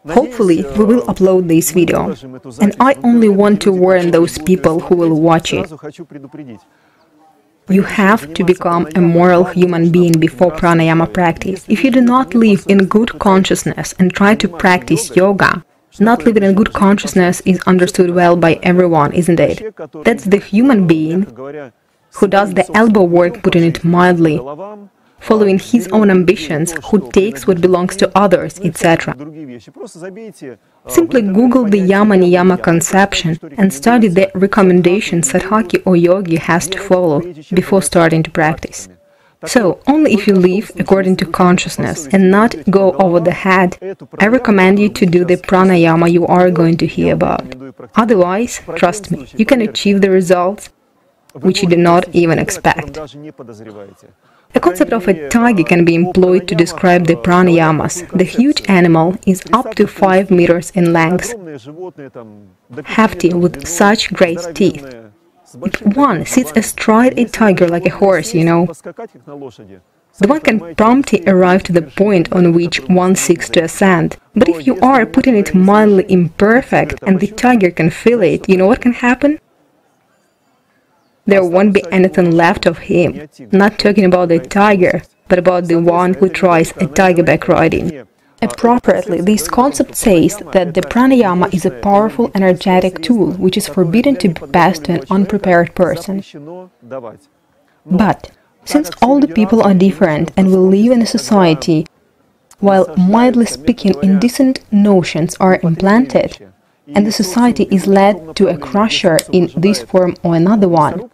Hopefully, we will upload this video, and I only want to warn those people who will watch it. You have to become a moral human being before pranayama practice. If you do not live in good consciousness and try to practice yoga, not living in good consciousness is understood well by everyone, isn't it? That's the human being who does the elbow work, putting it mildly, following his own ambitions, who takes what belongs to others, etc. Simply Google the yama-niyama conception and study the recommendations sadhaki or yogi has to follow before starting to practice. So, only if you live according to consciousness and not go over the head, I recommend you to do the pranayama you are going to hear about. Otherwise, trust me, you can achieve the results which you did not even expect. The concept of a tiger can be employed to describe the pranayamas. The huge animal is up to 5 meters in length, hefty with such great teeth. If one sits astride a tiger like a horse, the one can promptly arrive to the point on which one seeks to ascend. But if you are putting it mildly imperfect and the tiger can feel it, you know what can happen? There won't be anything left of him. Not talking about the tiger, but about the one who tries a tiger-back riding. Appropriately, this concept says that the pranayama is a powerful energetic tool which is forbidden to be passed to an unprepared person. But, since all the people are different and will live in a society, while mildly speaking indecent notions are implanted, and the society is led to a crusher in this form or another one,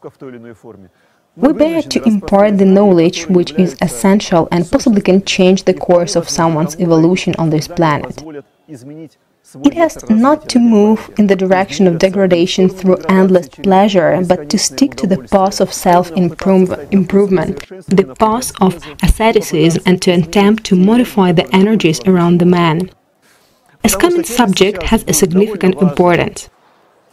we bear to impart the knowledge which is essential and possibly can change the course of someone's evolution on this planet. It has not to move in the direction of degradation through endless pleasure, but to stick to the path of self-improvement, the path of asceticism, and to attempt to modify the energies around the man. As common subject has a significant importance.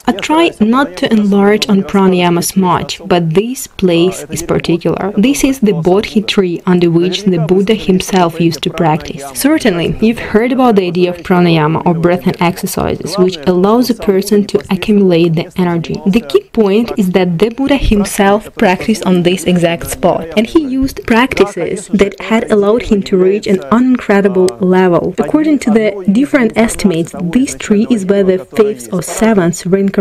I try not to enlarge on pranayamas much, but this place is particular. This is the Bodhi tree under which the Buddha himself used to practice. Certainly, you've heard about the idea of pranayama or breathing exercises, which allows a person to accumulate the energy. The key point is that the Buddha himself practiced on this exact spot, and he used practices that had allowed him to reach an incredible level. According to the different estimates, this tree is by the 5th or 7th reincarnation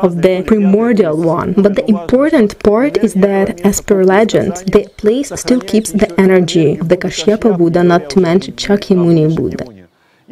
of the primordial one. But the important part is that, as per legend, the place still keeps the energy of the Kashyapa Buddha, not to mention Shakyamuni Buddha.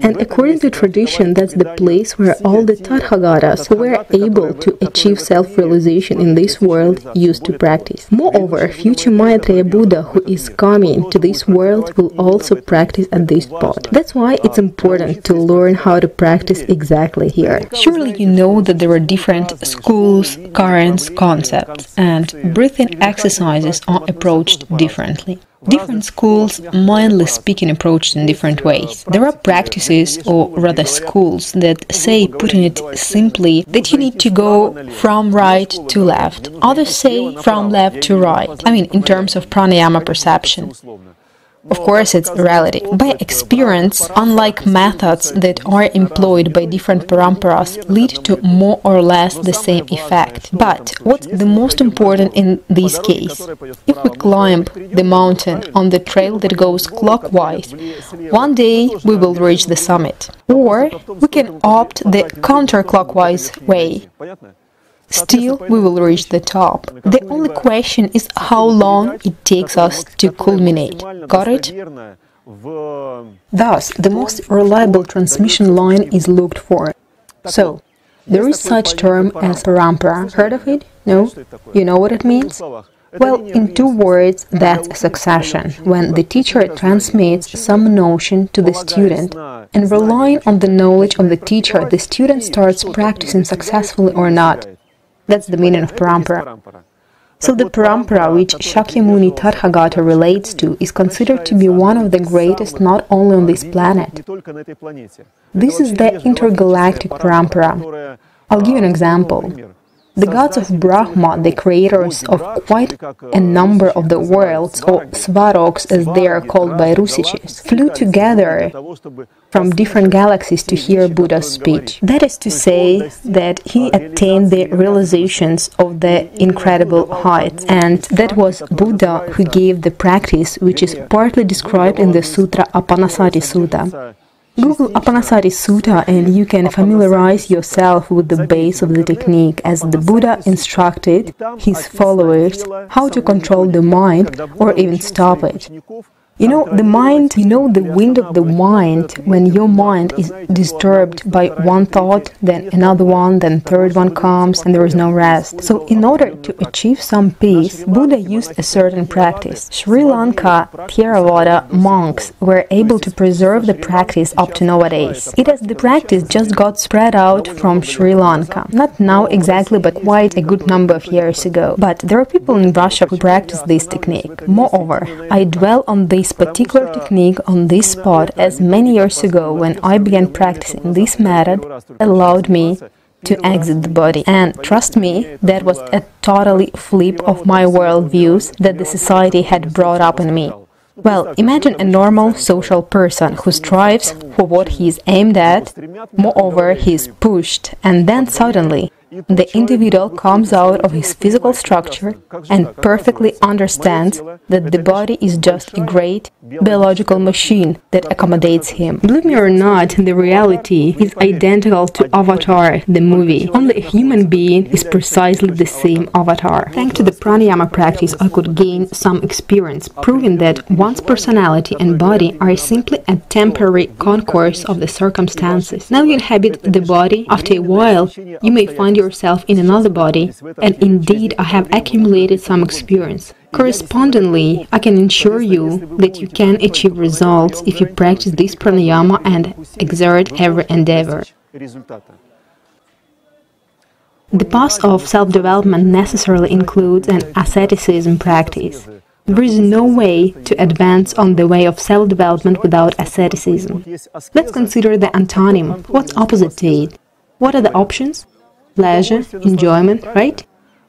And according to tradition, that's the place where all the Tathagatas who were able to achieve self-realization in this world used to practice. Moreover, future Maitreya Buddha who is coming to this world will also practice at this spot. That's why it's important to learn how to practice exactly here. Surely you know that there are different schools, currents, concepts, and breathing exercises are approached differently. Different schools, mildly speaking, approached in different ways. There are practices, or rather schools, that say, putting it simply, that you need to go from right to left. Others say from left to right. I mean, in terms of pranayama perception. Of course, it's relative. By experience, unlike methods that are employed by different paramparas lead to more or less the same effect. But what's the most important in this case? If we climb the mountain on the trail that goes clockwise, one day we will reach the summit. Or we can opt the counterclockwise way. Still, we will reach the top. The only question is how long it takes us to culminate. Got it? Thus, the most reliable transmission line is looked for. So, there is such term as parampara. Heard of it? No? You know what it means? Well, in 2 words, that's a succession, when the teacher transmits some notion to the student, and relying on the knowledge of the teacher, the student starts practicing successfully or not. That's the meaning of parampara. So the parampara which Shakyamuni Tathagata relates to is considered to be one of the greatest not only on this planet. This is the intergalactic parampara. I'll give you an example. The gods of Brahma, the creators of quite a number of the worlds, or Svaroks as they are called by Rusiches, flew together from different galaxies to hear Buddha's speech. That is to say that he attained the realizations of the incredible heights, and that was Buddha who gave the practice which is partly described in the sutra Apanasati Sutta. Google Apanasati Sutta and you can familiarize yourself with the base of the technique, as the Buddha instructed his followers how to control the mind or even stop it. The mind, the wind of the mind, when your mind is disturbed by one thought, then another one, then third one comes, and there is no rest. So in order to achieve some peace, Buddha used a certain practice. Sri Lanka Theravada monks were able to preserve the practice up to nowadays. It as the practice just got spread out from Sri Lanka. Not now exactly, but quite a good number of years ago. But there are people in Russia who practice this technique. Moreover, I dwell on this particular technique on this spot as many years ago when I began practicing this method allowed me to exit the body. And trust me, that was a totally flip of my worldviews that the society had brought up in me. Well, imagine a normal social person who strives for what he is aimed at, moreover he is pushed, and then suddenly the individual comes out of his physical structure and perfectly understands that the body is just a great biological machine that accommodates him. Believe me or not, the reality is identical to Avatar, the movie. Only a human being is precisely the same avatar. Thanks to the pranayama practice, I could gain some experience, proving that one's personality and body are simply a temporary concourse of the circumstances. Now you inhabit the body. After a while, you may find yourself in another body, and indeed I have accumulated some experience. Correspondingly, I can assure you that you can achieve results if you practice this pranayama and exert every endeavor. The path of self-development necessarily includes an asceticism practice. There is no way to advance on the way of self-development without asceticism. Let's consider the antonym. What's opposite to it? What are the options? Pleasure, enjoyment, right?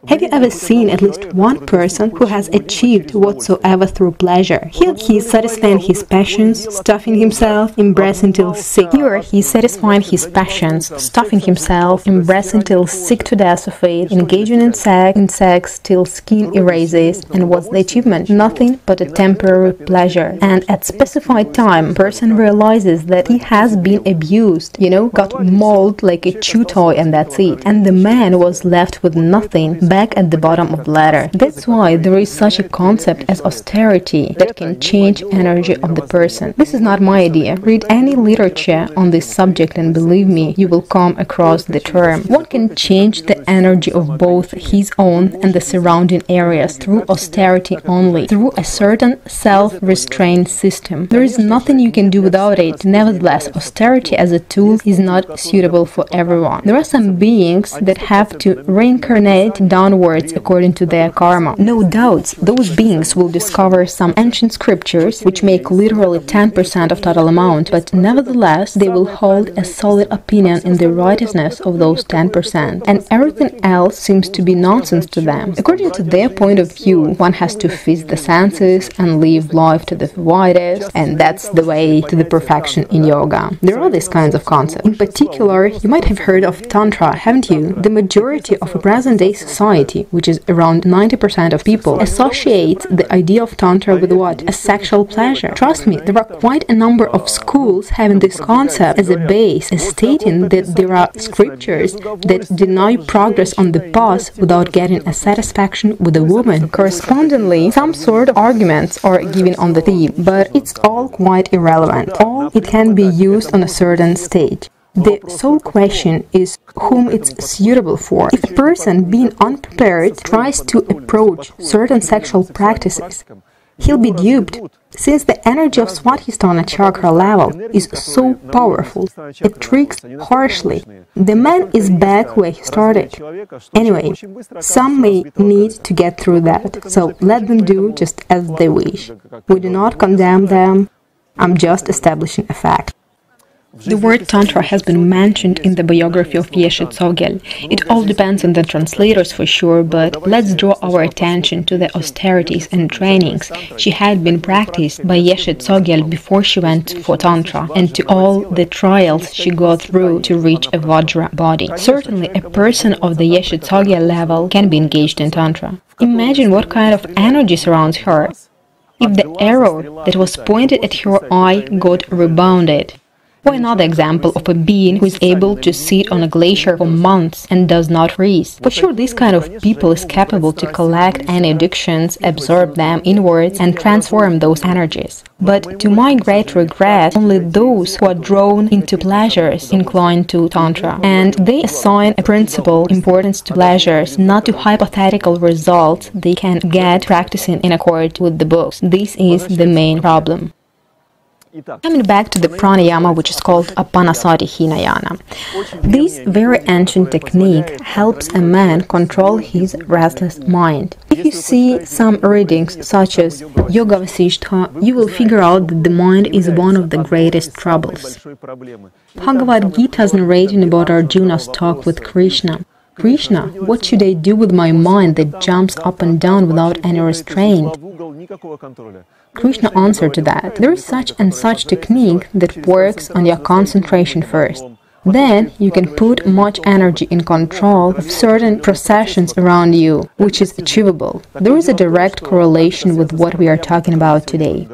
Have you ever seen at least one person who has achieved whatsoever through pleasure? Here he is satisfying his passions, stuffing himself, embracing till sick. Here he is satisfying his passions, stuffing himself, embracing till sick to death of it, engaging in sex till skin erases. And what's the achievement? Nothing but a temporary pleasure. And at specified time, person realizes that he has been abused, got mauled like a chew toy, and that's it. And the man was left with nothing, back at the bottom of the ladder. That's why there is such a concept as austerity that can change energy of the person. This is not my idea. Read any literature on this subject and believe me, you will come across the term. One can change the energy of both his own and the surrounding areas through austerity only, through a certain self-restraint system. There is nothing you can do without it. Nevertheless, austerity as a tool is not suitable for everyone. There are some beings that have to reincarnate downwards according to their karma. No doubts, those beings will discover some ancient scriptures which make literally 10% of total amount, but nevertheless they will hold a solid opinion in the righteousness of those 10%, and everything else seems to be nonsense to them. According to their point of view, one has to feast the senses and live life to the widest, and that's the way to the perfection in yoga. There are these kinds of concepts. In particular, you might have heard of Tantra, haven't you? The majority of a present-day society, which is around 90% of people, associates the idea of Tantra with what? A sexual pleasure. Trust me, there are quite a number of schools having this concept as a base, stating that there are scriptures that deny progress on the path without getting a satisfaction with a woman. Correspondingly, some sort of arguments are given on the theme, but it's all quite irrelevant. All it can be used on a certain stage. The sole question is whom it's suitable for. If a person, being unprepared, tries to approach certain sexual practices, he'll be duped, since the energy of Swadhisthana chakra level is so powerful, it tricks harshly. The man is back where he started. Anyway, some may need to get through that, so let them do just as they wish. We do not condemn them, I'm just establishing a fact. The word Tantra has been mentioned in the biography of Yeshe Tsogyal. It all depends on the translators for sure, but let's draw our attention to the austerities and trainings she had been practiced by Yeshe Tsogyal before she went for Tantra, and to all the trials she got through to reach a Vajra body. Certainly, a person of the Yeshe Tsogyal level can be engaged in Tantra. Imagine what kind of energy surrounds her. If the arrow that was pointed at her eye got rebounded. Or another example of a being who is able to sit on a glacier for months and does not freeze. For sure, this kind of people is capable to collect any addictions, absorb them inwards, and transform those energies. But to my great regret, only those who are drawn into pleasures incline to Tantra, and they assign a principal importance to pleasures, not to hypothetical results they can get practicing in accord with the books. This is the main problem. Coming back to the pranayama, which is called Apanasati Hinayana. This very ancient technique helps a man control his restless mind. If you see some readings such as Yoga Vasishtha, you will figure out that the mind is one of the greatest troubles. Bhagavad Gita is narrating about Arjuna's talk with Krishna. Krishna, what should I do with my mind that jumps up and down without any restraint? Krishna answered to that, there is such and such technique that works on your concentration first. Then you can put much energy in control of certain processions around you, which is achievable. There is a direct correlation with what we are talking about today.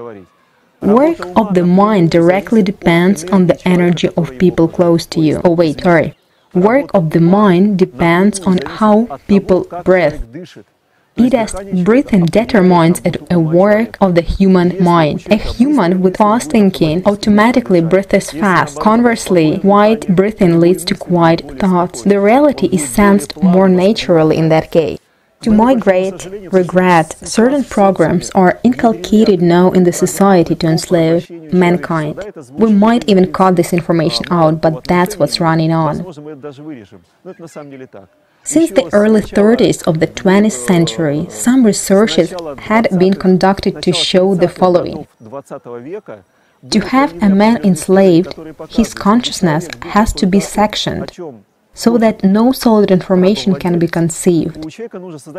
Work of the mind directly depends on the energy of people close to you. Oh wait, sorry. Work of the mind depends on how people breathe. Just breathing determines a work of the human mind. A human with fast thinking automatically breathes fast. Conversely, quiet breathing leads to quiet thoughts. The reality is sensed more naturally in that case. To my great regret, certain programs are inculcated now in the society to enslave mankind. We might even cut this information out, but that's what's running on. Since the early 30s of the 20th century, some researches had been conducted to show the following. To have a man enslaved, his consciousness has to be sectioned, so that no solid information can be conceived.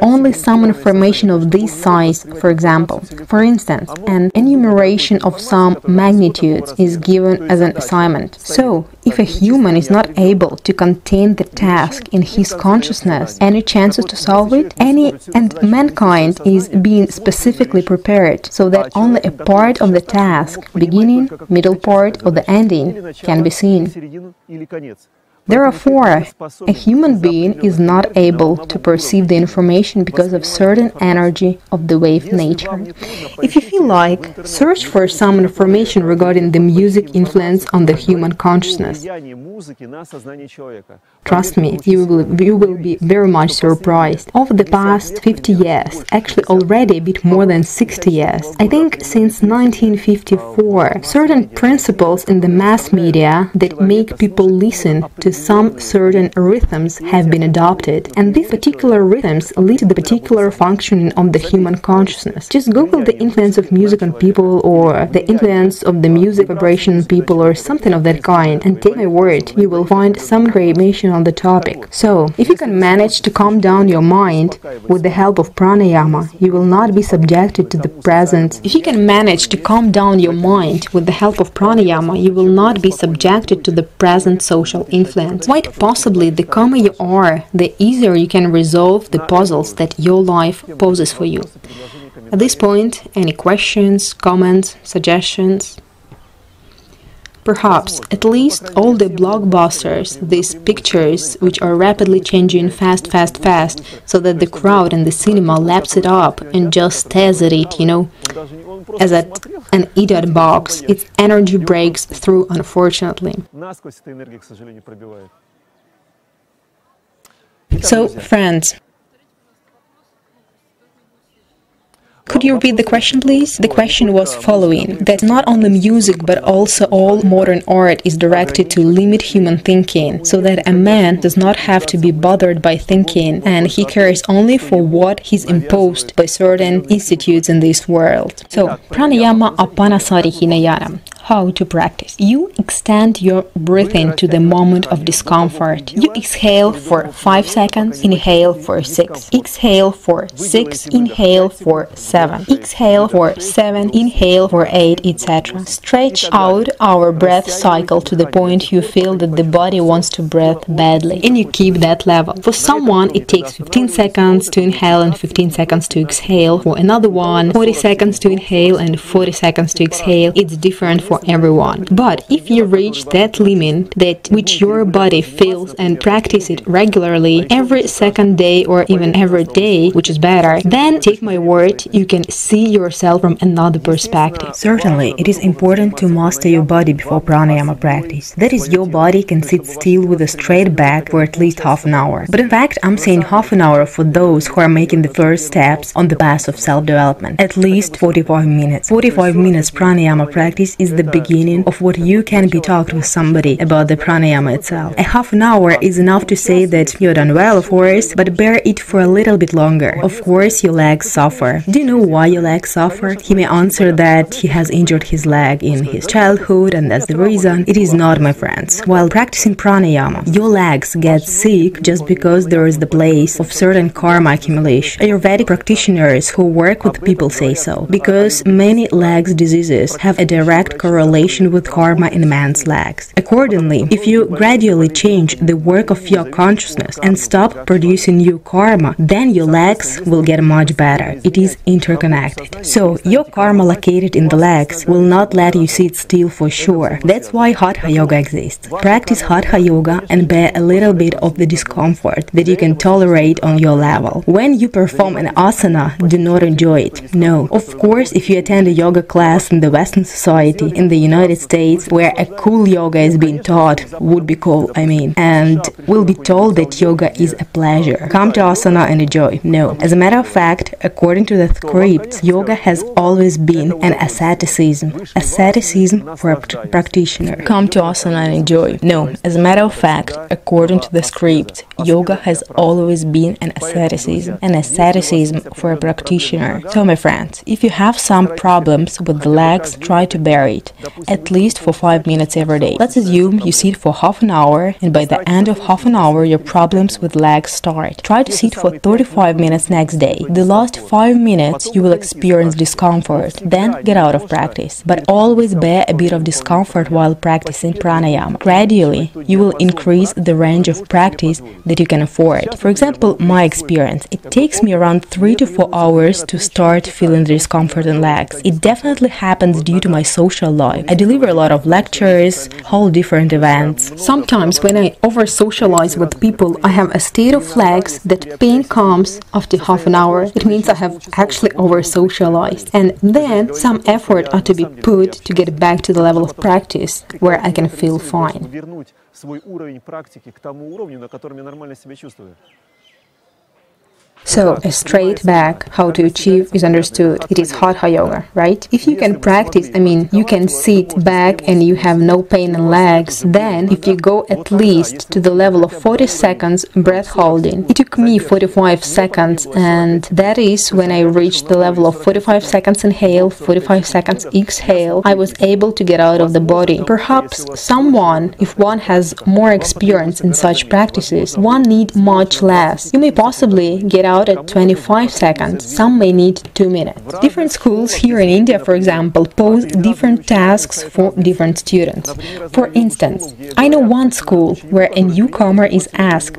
Only some information of this size, for example. For instance, an enumeration of some magnitudes is given as an assignment. So, if a human is not able to contain the task in his consciousness, any chances to solve it? And mankind is being specifically prepared so that only a part of the task, beginning, middle part, or the ending, can be seen. Therefore, a human being is not able to perceive the information because of certain energy of the wave nature. If you feel like, search for some information regarding the music influence on the human consciousness. Trust me, you will be very much surprised. Over the past 50 years, actually already a bit more than 60 years, I think since 1954, certain principles in the mass media that make people listen to some certain rhythms have been adopted, and these particular rhythms lead to the particular functioning of the human consciousness. Just Google the influence of music on people, or the influence of the music vibration on people, or something of that kind, and take my word, you will find some information on the topic. So, if you can manage to calm down your mind with the help of pranayama, you will not be subjected to the present. If you can manage to calm down your mind with the help of pranayama, you will not be subjected to the present social influence. Quite possibly, the calmer you are, the easier you can resolve the puzzles that your life poses for you. At this point, any questions, comments, suggestions? Perhaps, at least all the blockbusters, these pictures which are rapidly changing fast, so that the crowd in the cinema laps it up and just stares at it, as at an idiot box. Its energy breaks through, unfortunately. So, friends, could you repeat the question, please? The question was following, that not only music but also all modern art is directed to limit human thinking, so that a man does not have to be bothered by thinking, and he cares only for what he's imposed by certain institutes in this world. So, pranayama apanasati hinayana. how to practice. You extend your breathing to the moment of discomfort. You exhale for 5 seconds, inhale for 6, exhale for 6, inhale for 7, exhale for 7, inhale for 8, etc. Stretch out our breath cycle to the point you feel that the body wants to breathe badly, and you keep that level. For someone, it takes 15 seconds to inhale and 15 seconds to exhale. For another one, 40 seconds to inhale and 40 seconds to exhale. It's different for everyone. But if you reach that limit that which your body feels and practice it regularly every second day or even every day, which is better, then take my word, you can see yourself from another perspective. Certainly, it is important to master your body before pranayama practice. That is, your body can sit still with a straight back for at least half an hour. But in fact, I'm saying half an hour for those who are making the first steps on the path of self-development. At least 45 minutes. 45 minutes pranayama practice is the beginning of what you can be talked with somebody about the pranayama itself. A half an hour is enough to say that you're done well, of course, but bear it for a little bit longer. Of course, your legs suffer. Do you know why your legs suffer? He may answer that he has injured his leg in his childhood and that's the reason. It is not, my friends. While practicing pranayama, your legs get sick just because there is the place of certain karma accumulation. Ayurvedic practitioners who work with people say so, because many legs diseases have a direct correlation with karma in man's legs. Accordingly, if you gradually change the work of your consciousness and stop producing new karma, then your legs will get much better. It is interconnected. So, your karma located in the legs will not let you sit still for sure. That's why Hatha Yoga exists. Practice Hatha Yoga and bear a little bit of the discomfort that you can tolerate on your level. When you perform an asana, do not enjoy it. No. Of course, if you attend a yoga class in the Western society, in the United States, where a cool yoga is being taught, would be cool, and will be told that yoga is a pleasure. Come to asana and enjoy. No. As a matter of fact, according to the scripts, yoga has always been an asceticism. Asceticism for a practitioner. Come to asana and enjoy. No. As a matter of fact, according to the script, yoga has always been an asceticism for a practitioner. So, my friends, if you have some problems with the legs, try to bear it, at least for 5 minutes every day. Let's assume you sit for half an hour, and by the end of half an hour, your problems with legs start. Try to sit for 35 minutes next day. The last 5 minutes, you will experience discomfort, then get out of practice. But always bear a bit of discomfort while practicing pranayama. Gradually, you will increase the range of practice that you can afford. For example, my experience, it takes me around 3 to 4 hours to start feeling the discomfort in legs. It definitely happens due to my social life. I deliver a lot of lectures, whole different events. Sometimes when I over-socialize with people, I have a state of legs that pain comes after half an hour. It means I have actually over-socialized. And then some effort ought to be put to get back to the level of practice where I can feel fine. So, a straight back, how to achieve, is understood. It is Hatha Yoga, right? If you can practice, you can sit back and you have no pain in legs, then if you go at least to the level of 40 seconds breath holding, it took me 45 seconds, and that is when I reached the level of 45 seconds inhale, 45 seconds exhale, I was able to get out of the body. Perhaps someone, if one has more experience in such practices, one need much less. You may possibly get out at 25 seconds, some may need 2 minutes. Different schools here in India, for example, pose different tasks for different students. For instance, I know one school where a newcomer is asked,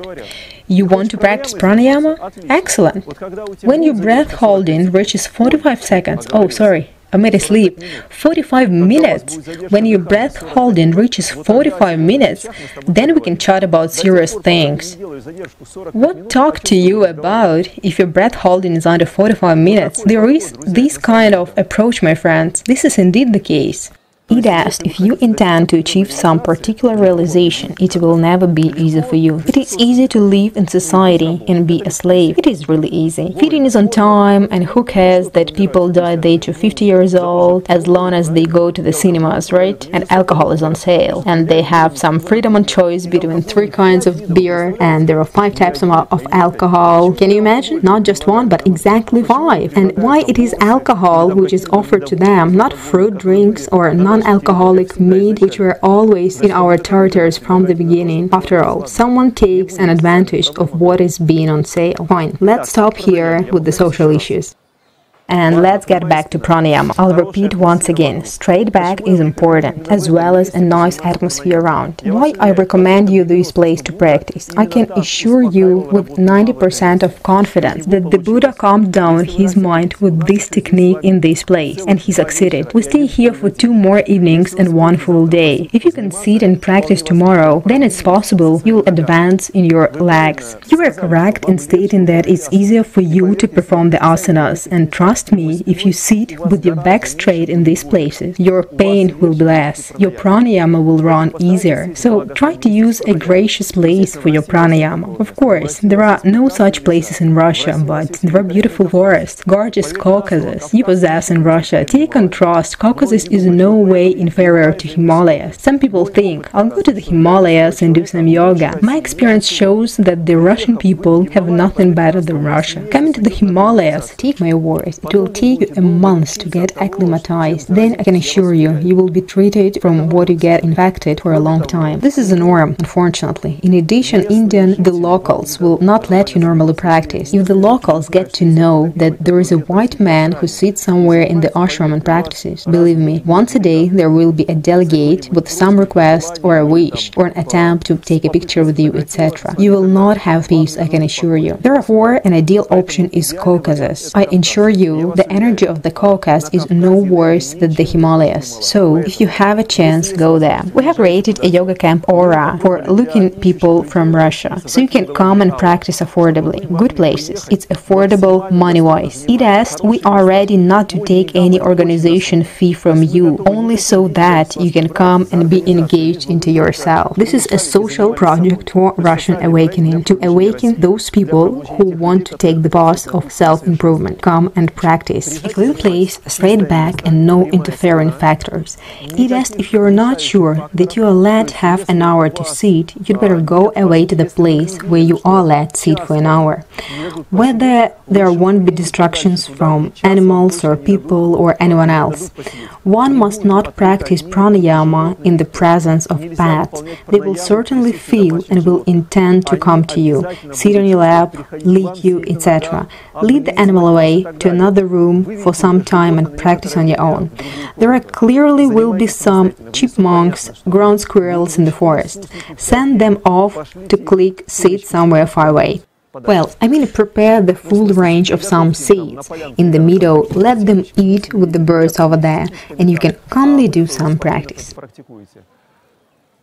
"You want to practice pranayama? Excellent. When your breath holding reaches 45 seconds, I made a sleep. 45 minutes. When your breath holding reaches 45 minutes, then we can chat about serious things. What talk to you about if your breath holding is under 45 minutes? There is this kind of approach, my friends. This is indeed the case. It asked, if you intend to achieve some particular realization, it will never be easy for you. It is easy to live in society and be a slave. It is really easy. Feeding is on time, and who cares that people die at the age of 50 years old, as long as they go to the cinemas, right? And alcohol is on sale. And they have some freedom on choice between 3 kinds of beer, and there are 5 types of alcohol. Can you imagine? Not just 1, but exactly 5. And why it is alcohol which is offered to them, not fruit drinks or non non-alcoholic mead, which were always in our territories from the beginning. After all, someone takes an advantage of what is being on sale. Fine, let's stop here with the social issues. And let's get back to pranayama. I'll repeat once again, straight back is important, as well as a nice atmosphere around. Why I recommend you this place to practice? I can assure you with 90% of confidence that the Buddha calmed down his mind with this technique in this place, and he succeeded. We stay here for 2 more evenings and 1 full day. If you can sit and practice tomorrow, then it's possible you'll advance in your legs. You are correct in stating that it's easier for you to perform the asanas, and trust me, if you sit with your back straight in these places, your pain will be less. Your pranayama will run easier. So try to use a gracious place for your pranayama. Of course, there are no such places in Russia, but there are beautiful forests, gorgeous Caucasus you possess in Russia. Take contrast, Caucasus is in no way inferior to Himalayas. Some people think, I'll go to the Himalayas and do some yoga. My experience shows that the Russian people have nothing better than Russia. Coming to the Himalayas, take my word, it will take you a month to get acclimatized. Then I can assure you, you will be treated from what you get infected for a long time. This is the norm, unfortunately. In addition, the locals will not let you normally practice. If the locals get to know that there is a white man who sits somewhere in the ashram and practices, believe me, once a day there will be a delegate with some request or a wish or an attempt to take a picture with you, etc. You will not have peace, I can assure you. Therefore, an ideal option is Caucasus. I assure you, the energy of the Caucasus is no worse than the Himalayas. So, if you have a chance, go there. We have created a yoga camp aura for looking people from Russia, so you can come and practice affordably. Good places. It's affordable money-wise. It asks, we are ready not to take any organization fee from you, only so that you can come and be engaged into yourself. This is a social project for Russian awakening, to awaken those people who want to take the path of self-improvement. Come and practice. A clean place, straight back, and no interfering factors. It asks, if you're not sure that you are let half an hour to sit, you'd better go away to the place where you are let sit for an hour. Whether there won't be distractions from animals or people or anyone else. One must not practice pranayama in the presence of pets. They will certainly feel and will intend to come to you, sit on your lap, lick you, etc. Lead the animal away to another room for some time and practice on your own. There are clearly will be some chipmunks, ground squirrels in the forest. Send them off to sit somewhere far away. Well, prepare the full range of some seeds. In the meadow, let them eat with the birds over there, and you can calmly do some practice.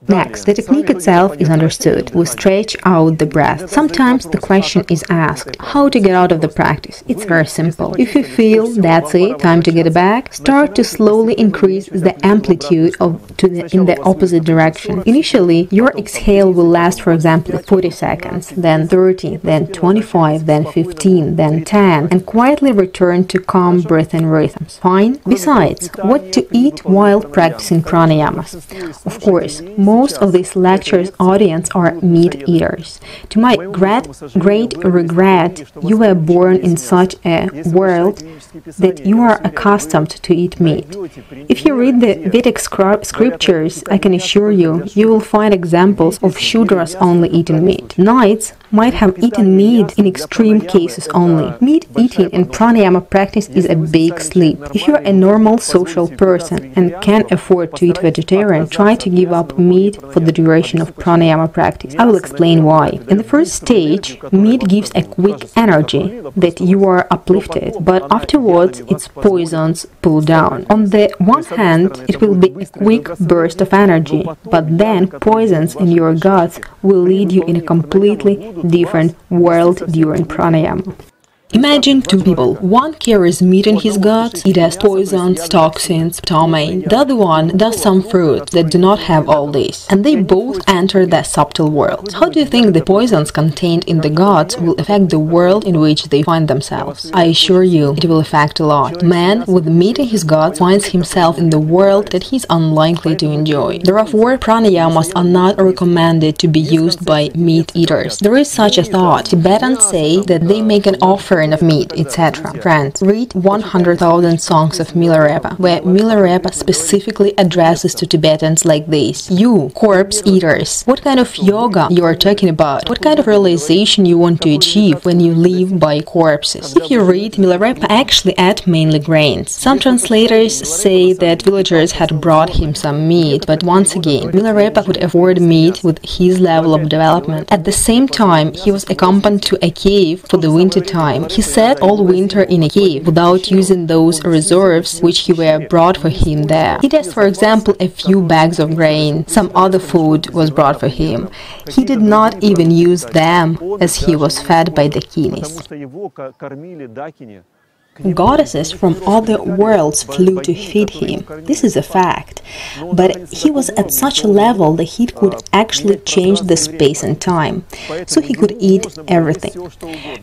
Next, the technique itself is understood. We stretch out the breath. Sometimes the question is asked, how to get out of the practice? It's very simple. If you feel that's it, time to get back, start to slowly increase the amplitude in the opposite direction. Initially, your exhale will last, for example, 40 seconds, then 30, then 25, then 15, then 10, and quietly return to calm breathing rhythms. Fine? Besides, what to eat while practicing pranayamas? Of course, most of this lecture's audience are meat eaters. To my great regret, you were born in such a world that you are accustomed to eat meat. If you read the Vedic scriptures, I can assure you, you will find examples of Shudras only eating meat. Knights might have eaten meat in extreme cases only. Meat eating in pranayama practice is a big sleep. If you are a normal social person and can afford to eat vegetarian, try to give up meat for the duration of pranayama practice. I will explain why. In the first stage, meat gives a quick energy that you are uplifted, but afterwards its poisons pull down. On the one hand, it will be a quick burst of energy, but then poisons in your guts will lead you in a completely different world during pranayama. Imagine two people. One carries meat in his guts, it has poisons, toxins, ptomaine. The other one does some fruits that do not have all this, and they both enter that subtle world. How do you think the poisons contained in the guts will affect the world in which they find themselves? I assure you, it will affect a lot. Man with meat in his guts finds himself in the world that he is unlikely to enjoy. Therefore, pranayamas are not recommended to be used by meat eaters. There is such a thought. Tibetans say that they make an offering vegetarian of meat, etc. Friends, read 100,000 songs of Milarepa, where Milarepa specifically addresses to Tibetans like this: you, corpse eaters, what kind of yoga you are talking about? What kind of realization you want to achieve when you live by corpses? If you read, Milarepa actually ate mainly grains. Some translators say that villagers had brought him some meat, but once again, Milarepa could afford meat with his level of development. At the same time, he was accompanied to a cave for the winter time. He sat all winter in a cave without using those reserves which were brought for him there. He has, for example, a few bags of grain. Some other food was brought for him. He did not even use them, as he was fed by the Kinis. Goddesses from other worlds flew to feed him. This is a fact. But he was at such a level that he could actually change the space and time, so he could eat everything.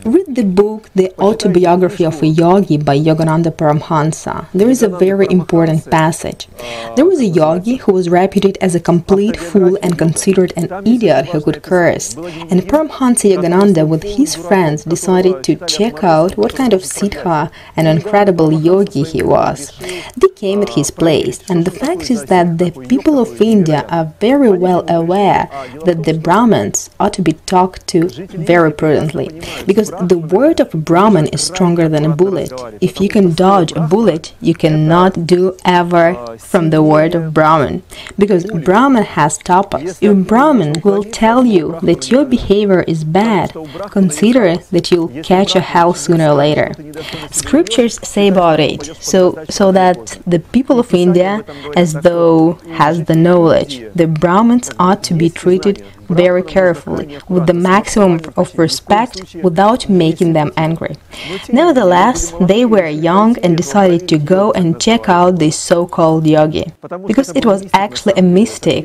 Read the book The Autobiography of a Yogi by Yogananda Paramhansa. There is a very important passage. There was a yogi who was reputed as a complete fool and considered an idiot who could curse. And Paramhansa Yogananda with his friends decided to check out what kind of siddha an incredible yogi he was. They came at his place, and the fact is that the people of India are very well aware that the Brahmins ought to be talked to very prudently, because the word of a Brahmin is stronger than a bullet. If you can dodge a bullet, you cannot do ever from the word of Brahmin, because Brahmin has tapas. If Brahmin will tell you that your behavior is bad, consider that you'll catch a hell sooner or later. Scriptures say about it, so that the people of India, as though has the knowledge, the Brahmins ought to be treated very carefully, with the maximum of respect, without making them angry. Nevertheless, they were young and decided to go and check out this so-called yogi, because it was actually a mystic.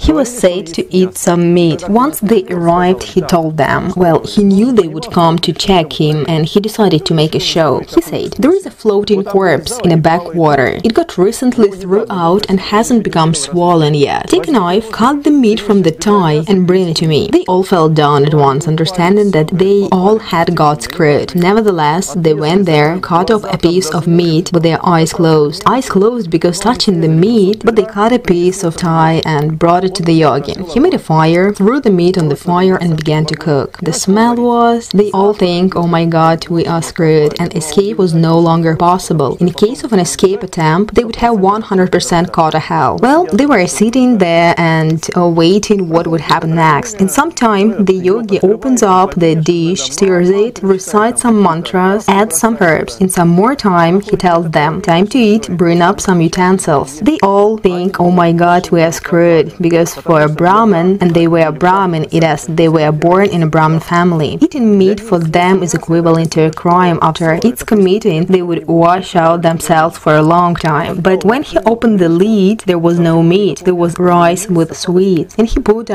He was said to eat some meat. Once they arrived, he told them, well, he knew they would come to check him, and he decided to make a show. He said, there is a floating corpse in a backwater. It got recently thrown out and hasn't become swollen yet. Take a knife, cut the meat from the thigh, and bring it to me. They all fell down at once, understanding that they all had got screwed. Nevertheless, they went there, cut off a piece of meat with their eyes closed. Eyes closed because touching the meat, but they cut a piece of thigh and brought it to the yogi. He made a fire, threw the meat on the fire, and began to cook. The smell was, they all think, oh my god, we are screwed, and escape was no longer possible. In case of an escape attempt, they would have 100% caught a hell. Well, they were sitting there and waiting what would happen next. In some time, the yogi opens up the dish, stirs it, recites some mantras, adds some herbs. In some more time, he tells them, time to eat, bring up some utensils. They all think, oh my god, we are screwed, because for a Brahmin, and they were a Brahmin, it is they were born in a Brahmin family. Eating meat for them is equivalent to a crime. After its committing, they would wash out themselves for a long time. But when he opened the lid, there was no meat. There was rice with sweets, and he put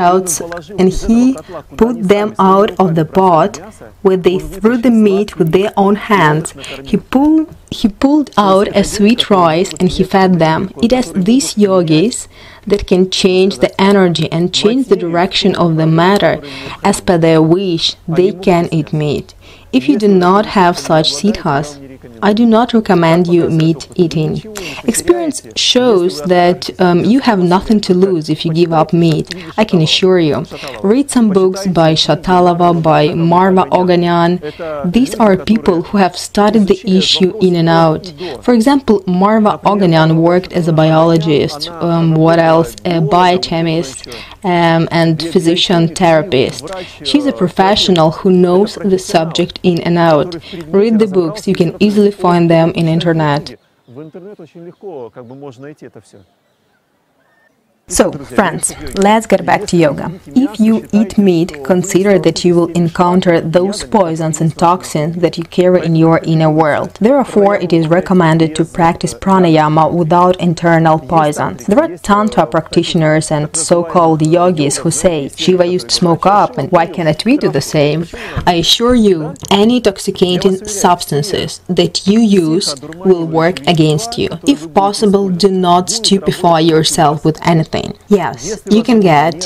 them out of the pot, where they threw the meat with their own hands. He pulled out a sweet rice and he fed them. It is these yogis that can change the energy and change the direction of the matter as per their wish. They can eat meat. If you do not have such siddhas, I do not recommend you meat eating. Experience shows that you have nothing to lose if you give up meat, I can assure you. Read some books by Shatalava, by Marva Oganyan. These are people who have studied the issue in and out. For example, Marva Oganyan worked as a biologist, a biochemist, and physician therapist. She's a professional who knows the subject in and out. Read the books, you can easily find them in internet. So, friends, let's get back to yoga. If you eat meat, consider that you will encounter those poisons and toxins that you carry in your inner world. Therefore, it is recommended to practice pranayama without internal poisons. There are tantra practitioners and so-called yogis who say, Shiva used to smoke up, and why cannot we do the same? I assure you, any intoxicating substances that you use will work against you. If possible, do not stupefy yourself with anything. something. Yes,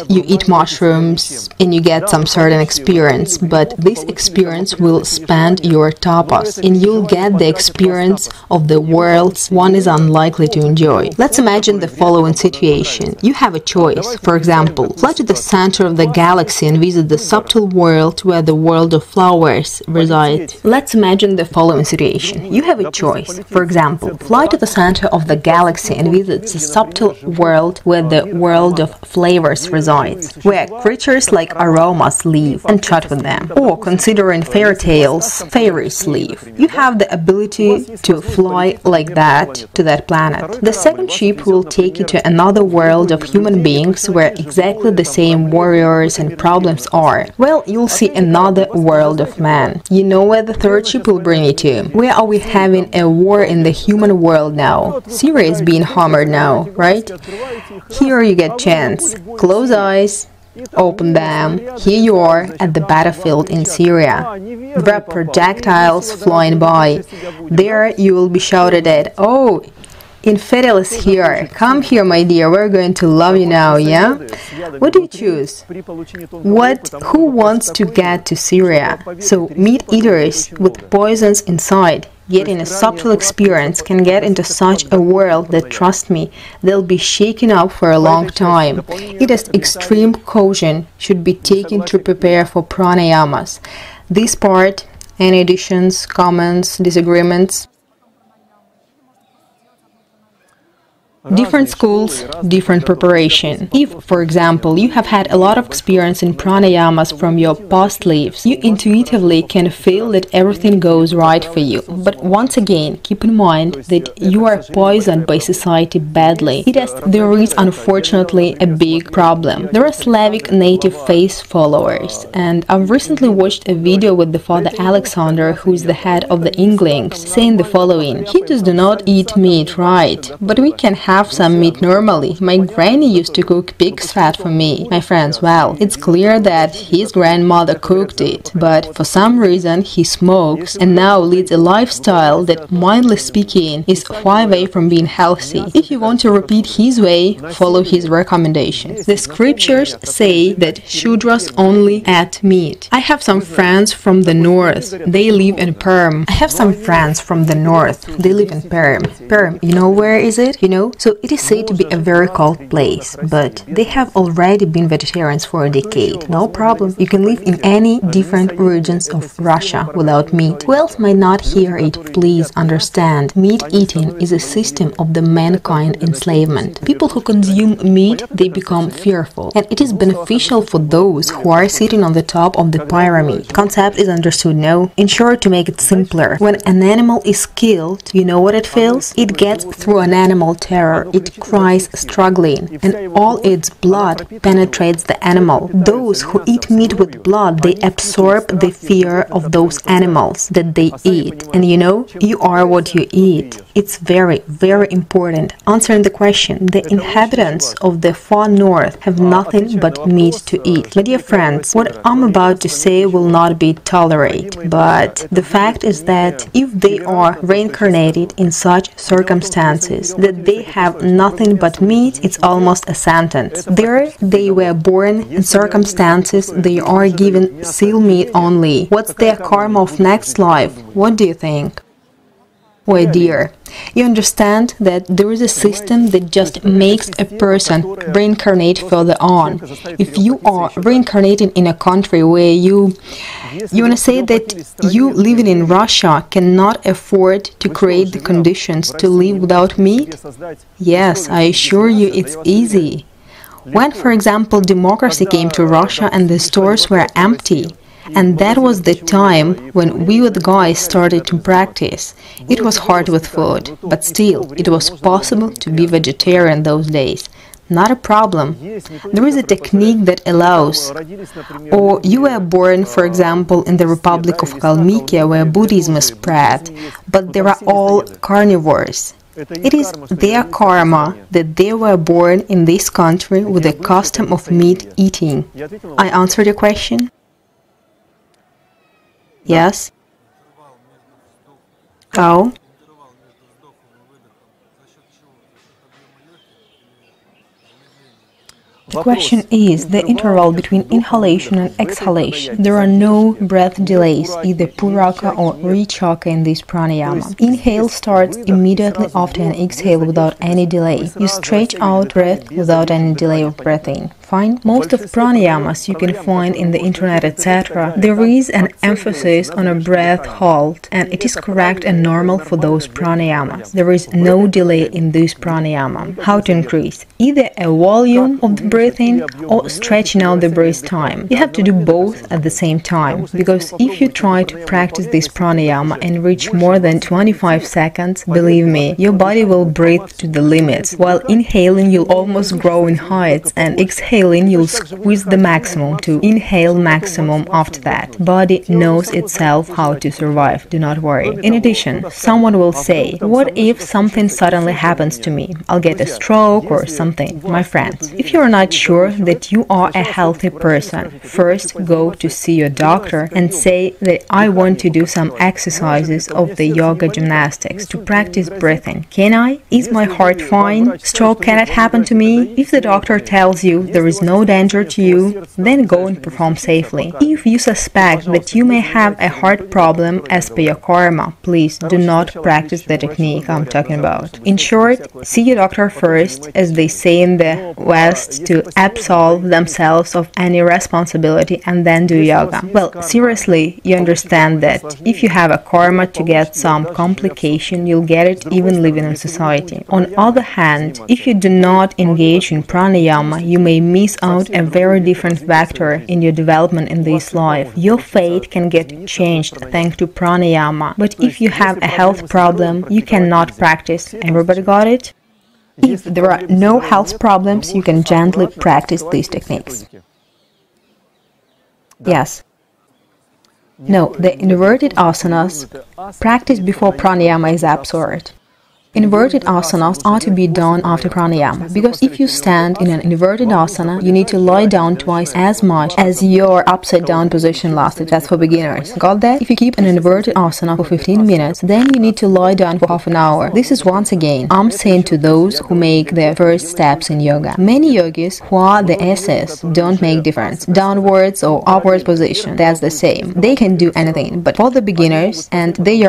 you eat mushrooms and you get some certain experience, but this experience will expand your tapas and you'll get the experience of the worlds one is unlikely to enjoy. Let's imagine the following situation. You have a choice. For example, fly to the center of the galaxy and visit the subtle world where the world of flowers reside. Let's imagine the following situation. You have a choice. For example, fly to the center of the galaxy and visit the subtle world where the world of flavors resides, where creatures like aromas live, and chat with them. Or, considering fairy tales, fairies live. You have the ability to fly like that to that planet. The second ship will take you to another world of human beings where exactly the same warriors and problems are. Well, you'll see another world of man. You know where the third ship will bring you to? Where are we having a war in the human world now? Syria is being hammered now, right? Here you get chance. Close eyes. Open them. Here you are at the battlefield in Syria. There are projectiles flying by. There you will be shouted at, "Oh, Infidel is here. Come here, my dear. We're going to love you now, yeah?" What do you choose? Who wants to get to Syria? So meat eaters with poisons inside, getting a subtle experience, can get into such a world that, trust me, they'll be shaken up for a long time. It is extreme caution should be taken to prepare for pranayamas. This part, any additions, comments, disagreements? Different schools, different preparation. If, for example, you have had a lot of experience in pranayamas from your past lives, you intuitively can feel that everything goes right for you. But once again, keep in mind that you are poisoned by society badly. There is unfortunately a big problem. There are Slavic native faith followers, and I've recently watched a video with the Father Alexander, who is the head of the Inglings, saying the following: Hindus do not eat meat, right? But we can have some meat normally. My granny used to cook pig's fat for me. My friends, well, it's clear that his grandmother cooked it, but for some reason he smokes and now leads a lifestyle that, mildly speaking, is far away from being healthy. If you want to repeat his way, follow his recommendations. The scriptures say that Shudras only eat meat. I have some friends from the north. They live in Perm. They live in Perm. Perm, you know where is it? You know? So it is said to be a very cold place, but they have already been vegetarians for a decade. No problem. You can live in any different regions of Russia without meat. Who else might not hear it? Please understand. Meat eating is a system of the mankind enslavement. People who consume meat, they become fearful. And it is beneficial for those who are sitting on the top of the pyramid. Concept is understood, no? In short, to make it simpler, when an animal is killed, you know what it feels? It gets through an animal terror. It cries struggling, and all its blood penetrates the animal. Those who eat meat with blood, they absorb the fear of those animals that they eat. And you know, you are what you eat. It's very, very important. Answering the question, the inhabitants of the far north have nothing but meat to eat. My dear friends, what I'm about to say will not be tolerated, but the fact is that if they are reincarnated in such circumstances that they have nothing but meat, it's almost a sentence. There they were born in circumstances they are given seal meat only. What's their karma of next life? What do you think? Oh dear, you understand that there is a system that just makes a person reincarnate further on. If you are reincarnating in a country where you want to say that you living in Russia cannot afford to create the conditions to live without meat? Yes, I assure you it's easy. When, for example, democracy came to Russia and the stores were empty, and that was the time when we with guys started to practice. It was hard with food, but still, it was possible to be vegetarian those days. Not a problem. There is a technique that allows. Or you were born, for example, in the Republic of Kalmykia, where Buddhism is spread, but they are all carnivores. It is their karma that they were born in this country with a custom of meat eating. I answered your question? Yes? How? The question is the interval between inhalation and exhalation. There are no breath delays, either puraka or vichaka in this pranayama. Inhale starts immediately after an exhale without any delay. You stretch out breath without any delay of breathing. Fine. Most of pranayamas you can find in the internet, etc. There is an emphasis on a breath halt, and it is correct and normal for those pranayamas. There is no delay in this pranayama. How to increase? Either a volume of the breathing or stretching out the breath time. You have to do both at the same time, because if you try to practice this pranayama and reach more than 25 seconds, believe me, your body will breathe to the limits. While inhaling, you'll almost grow in heights, and exhaling, you'll squeeze the maximum to inhale maximum after that. Body knows itself how to survive, do not worry. In addition, someone will say, what if something suddenly happens to me? I'll get a stroke or something. My friends, if you're not sure that you are a healthy person, first go to see your doctor and say that I want to do some exercises of the yoga gymnastics to practice breathing. Can I? Is my heart fine? Stroke cannot happen to me? If the doctor tells you there is no danger to you, then go and perform safely. If you suspect that you may have a heart problem as per your karma, please do not practice the technique I'm talking about. In short, see your doctor first, as they say in the West, to absolve themselves of any responsibility and then do yoga. Well, seriously, you understand that if you have a karma to get some complication, you'll get it even living in society. On the other hand, if you do not engage in pranayama, you may miss out a very different factor in your development in this life. Your fate can get changed thanks to pranayama, but if you have a health problem, you cannot practice. Everybody got it? If there are no health problems, you can gently practice these techniques. Yes. No, the inverted asanas practiced before pranayama is absurd. Inverted asanas are to be done after pranayama, because if you stand in an inverted asana, you need to lie down twice as much as your upside down position lasted. That's for beginners. Got that? If you keep an inverted asana for 15 minutes, then you need to lie down for half an hour. This is once again, I'm saying to those who make their first steps in yoga. Many yogis who are the SS don't make difference. Downwards or upwards position, that's the same. They can do anything. But for the beginners, and we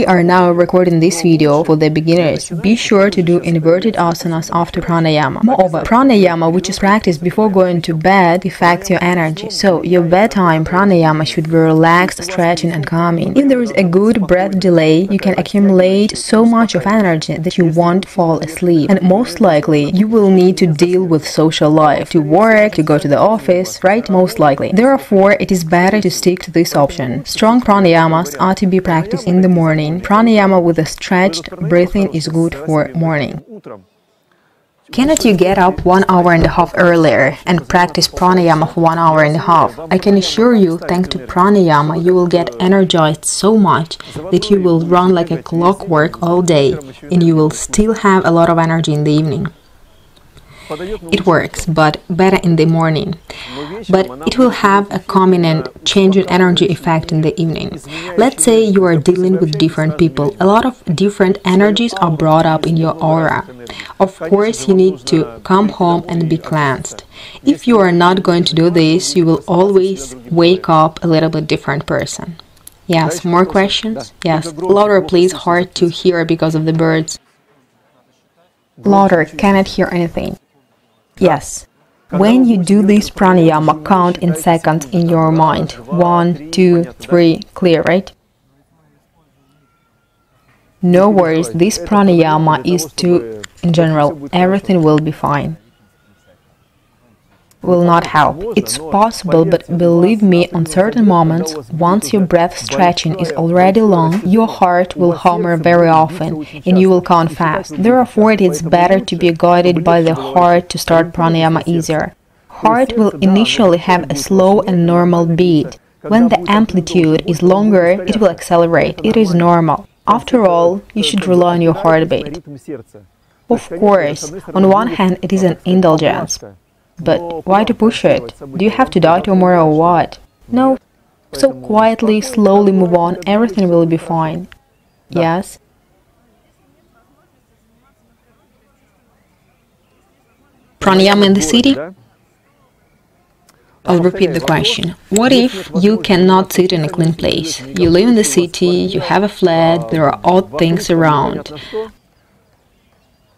are now recording this video for the beginners, be sure to do inverted asanas after pranayama. Moreover, pranayama, which is practiced before going to bed, affects your energy. So your bedtime pranayama should be relaxed, stretching and calming. If there is a good breath delay, you can accumulate so much of energy that you won't fall asleep. And most likely, you will need to deal with social life, to work, to go to the office, right? Most likely. Therefore, it is better to stick to this option. Strong pranayamas are to be practiced in the morning. Pranayama with a stretched breathing is good for morning. Cannot you get up 1 hour and a half earlier and practice pranayama for 1 hour and a half? I can assure you, thanks to pranayama, you will get energized so much that you will run like a clockwork all day, and you will still have a lot of energy in the evening. It works, but better in the morning. But it will have a calming and changing energy effect in the evening. Let's say you are dealing with different people. A lot of different energies are brought up in your aura. Of course, you need to come home and be cleansed. If you are not going to do this, you will always wake up a little bit different person. Yes, more questions? Yes, louder please, hard to hear because of the birds. Louder, cannot hear anything. Yes. When you do this pranayama, count in seconds in your mind. 1, 2, 3, clear, right? No worries, this pranayama is to, in general, everything will be fine. Will not help. It's possible, but believe me, on certain moments, once your breath stretching is already long, your heart will hammer very often, and you will count fast. Therefore, it is better to be guided by the heart to start pranayama easier. Heart will initially have a slow and normal beat. When the amplitude is longer, it will accelerate. It is normal. After all, you should rely on your heartbeat. Of course, on one hand, it is an indulgence. But why to push it? Do you have to die tomorrow or what? No. So quietly, slowly move on, everything will be fine. Yes? Pranayama in the city? I'll repeat the question. What if you cannot sit in a clean place? You live in the city, you have a flat, there are odd things around.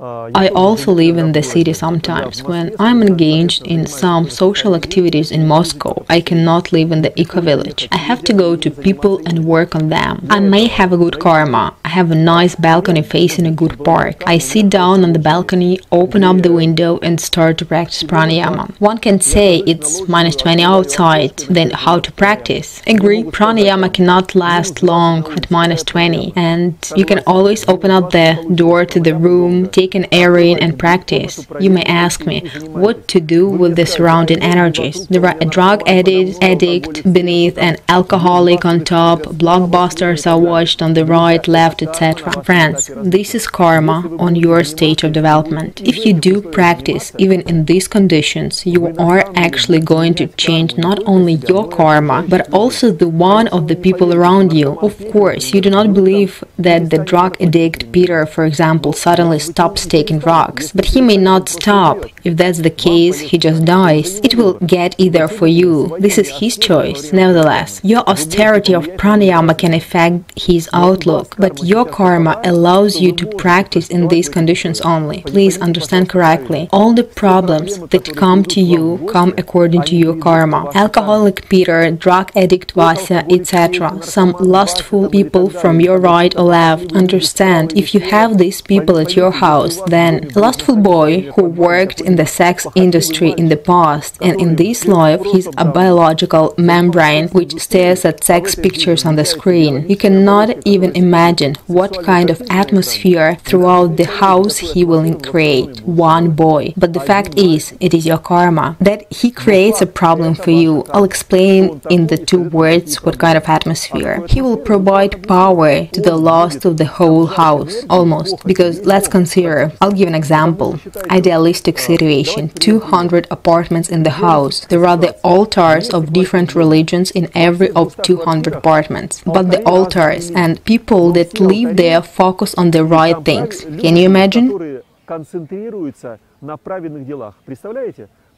I also live in the city sometimes. When I'm engaged in some social activities in Moscow, I cannot live in the eco-village. I have to go to people and work on them. I may have a good karma. I have a nice balcony facing a good park. I sit down on the balcony, open up the window and start to practice pranayama. One can say it's -20 outside, then how to practice? Agree, pranayama cannot last long at -20, and you can always open up the door to the room, take an air in and practice. You may ask me what to do with the surrounding energies. There are a drug addict beneath, an alcoholic on top, blockbusters are watched on the right, left, etc. Friends, this is karma on your stage of development. If you do practice even in these conditions, you are actually going to change not only your karma, but also the one of the people around you. Of course, you do not believe that the drug addict Peter, for example, suddenly stops taking drugs, but he may not stop. If that's the case, he just dies. It will get either for you. This is his choice. Nevertheless, your austerity of pranayama can affect his outlook, but your karma allows you to practice in these conditions only. Please understand correctly. All the problems that come to you come according to your karma. Alcoholic Peter, drug addict Vasya, etc. Some lustful people from your right or left. Understand, if you have these people at your house, then a lustful boy who worked in the sex industry in the past and in this life he's a biological membrane which stares at sex pictures on the screen. You cannot even imagine what kind of atmosphere throughout the house he will create. One boy. But the fact is, it is your karma. That he creates a problem for you. I'll explain in the 2 words what kind of atmosphere. He will provide power to the lust of the whole house. Almost. Because let's consider, I'll give an example. Idealistic situation. 200 apartments in the house. There are the altars of different religions in every of 200 apartments. But the altars and people that live there focus on the right things. Can you imagine?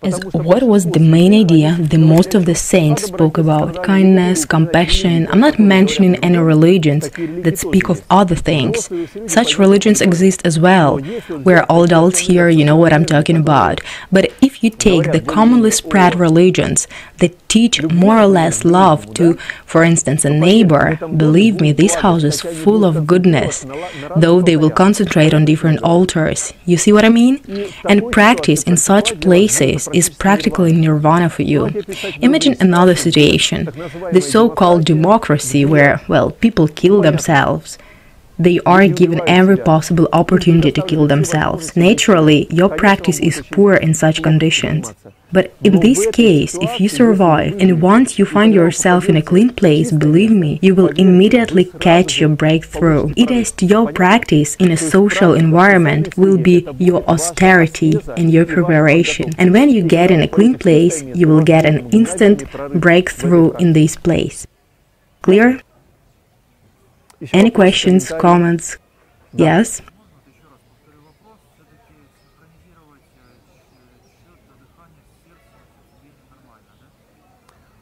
As what was the main idea that most of the saints spoke about? Kindness, compassion. I'm not mentioning any religions that speak of other things. Such religions exist as well. We're all adults here, you know what I'm talking about. But if you take the commonly spread religions that teach more or less love to, for instance, a neighbor, believe me, this house is full of goodness, though they will concentrate on different altars. You see what I mean? And practice in such places is practically nirvana for you. Imagine another situation, the so-called democracy where, well, people kill themselves. They are given every possible opportunity to kill themselves. Naturally, your practice is poor in such conditions. But in this case, if you survive, and once you find yourself in a clean place, believe me, you will immediately catch your breakthrough. It is your practice in a social environment will be your austerity and your preparation. And when you get in a clean place, you will get an instant breakthrough in this place. Clear? Any questions, comments? Yes?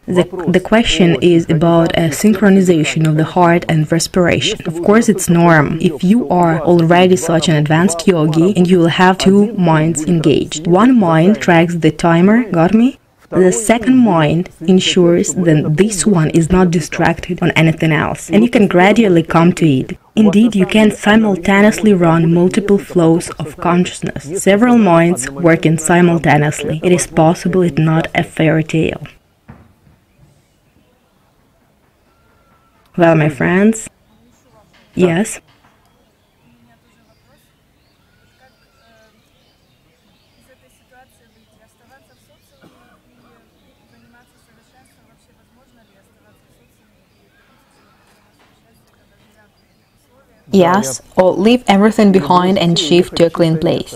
The question is about a synchronization of the heart and respiration. Of course, it's norm. If you are already such an advanced yogi, and you will have 2 minds engaged. One mind tracks the timer, got me? The second mind ensures that this one is not distracted on anything else, and you can gradually come to it. Indeed, you can simultaneously run multiple flows of consciousness, several minds working simultaneously. It is possible, it's not a fairy tale. Well, my friends, yes? Yes, or leave everything behind and shift to a clean place.